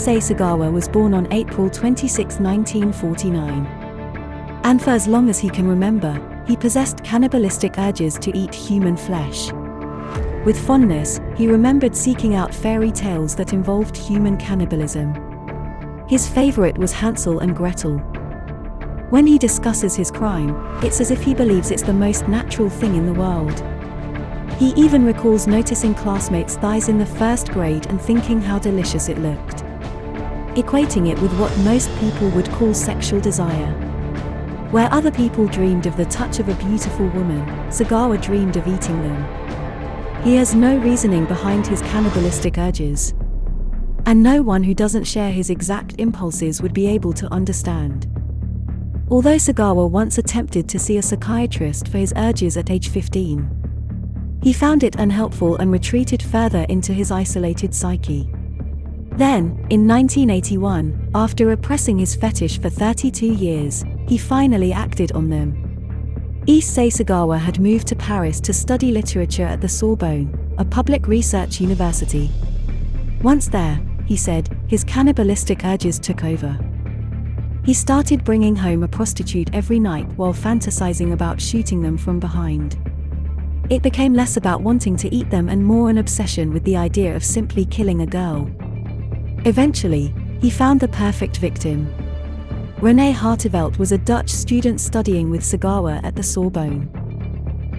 Issei Sagawa was born on April 26, 1949. And for as long as he can remember, he possessed cannibalistic urges to eat human flesh. With fondness, he remembered seeking out fairy tales that involved human cannibalism. His favorite was Hansel and Gretel. When he discusses his crime, it's as if he believes it's the most natural thing in the world. He even recalls noticing classmates' thighs in the first grade and thinking how delicious it looked, equating it with what most people would call sexual desire. Where other people dreamed of the touch of a beautiful woman, Sagawa dreamed of eating them. He has no reasoning behind his cannibalistic urges. And no one who doesn't share his exact impulses would be able to understand. Although Sagawa once attempted to see a psychiatrist for his urges at age 15, he found it unhelpful and retreated further into his isolated psyche. Then, in 1981, after repressing his fetish for 32 years, he finally acted on them. Issei Sagawa had moved to Paris to study literature at the Sorbonne, a public research university. Once there, he said, his cannibalistic urges took over. He started bringing home a prostitute every night while fantasizing about shooting them from behind. It became less about wanting to eat them and more an obsession with the idea of simply killing a girl. Eventually, he found the perfect victim. Renée Hartevelt was a Dutch student studying with Sagawa at the Sorbonne.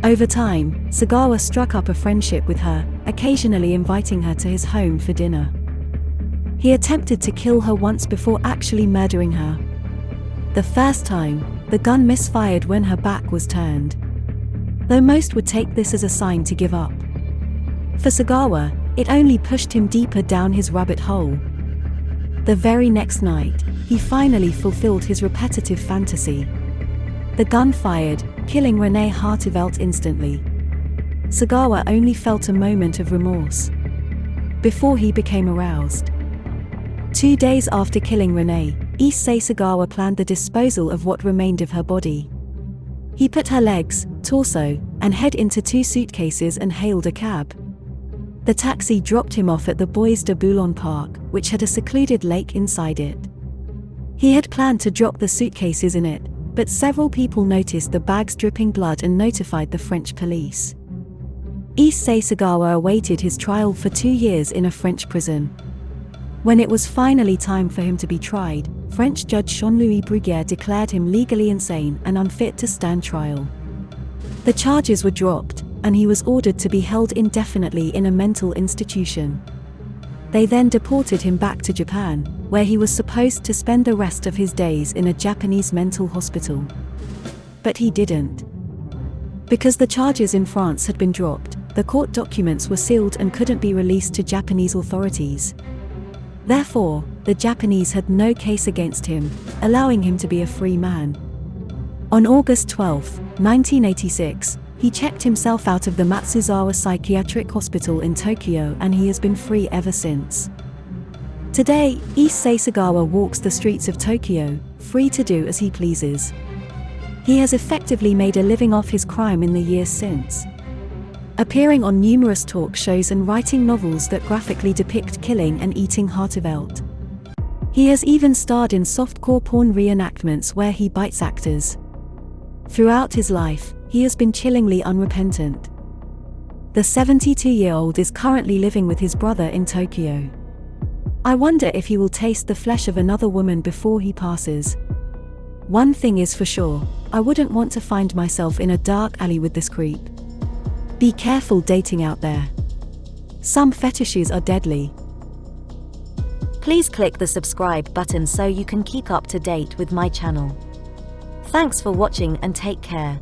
Over time, Sagawa struck up a friendship with her, occasionally inviting her to his home for dinner. He attempted to kill her once before actually murdering her. The first time, the gun misfired when her back was turned, though most would take this as a sign to give up. For Sagawa, it only pushed him deeper down his rabbit hole. The very next night, he finally fulfilled his repetitive fantasy. The gun fired, killing Renée Hartevelt instantly. Sagawa only felt a moment of remorse before he became aroused. 2 days after killing Renée, Issei Sagawa planned the disposal of what remained of her body. He put her legs, torso, and head into 2 suitcases and hailed a cab. The taxi dropped him off at the Bois de Boulogne Park, which had a secluded lake inside it. He had planned to drop the suitcases in it, but several people noticed the bags dripping blood and notified the French police. Issei Sagawa awaited his trial for 2 years in a French prison. When it was finally time for him to be tried, French judge Jean-Louis Bruguière declared him legally insane and unfit to stand trial. The charges were dropped, and he was ordered to be held indefinitely in a mental institution. They then deported him back to Japan, where he was supposed to spend the rest of his days in a Japanese mental hospital. But he didn't. Because the charges in France had been dropped, the court documents were sealed and couldn't be released to Japanese authorities. Therefore, the Japanese had no case against him, allowing him to be a free man. On August 12, 1986, he checked himself out of the Matsuzawa Psychiatric Hospital in Tokyo and he has been free ever since. Today, Issei Sagawa walks the streets of Tokyo, free to do as he pleases. He has effectively made a living off his crime in the years since, appearing on numerous talk shows and writing novels that graphically depict killing and eating Hartevelt. He has even starred in softcore porn reenactments where he bites actors. Throughout his life, he has been chillingly unrepentant. The 72-year-old is currently living with his brother in Tokyo. I wonder if he will taste the flesh of another woman before he passes. One thing is for sure, I wouldn't want to find myself in a dark alley with this creep. Be careful dating out there. Some fetishes are deadly. Please click the subscribe button so you can keep up to date with my channel. Thanks for watching and take care.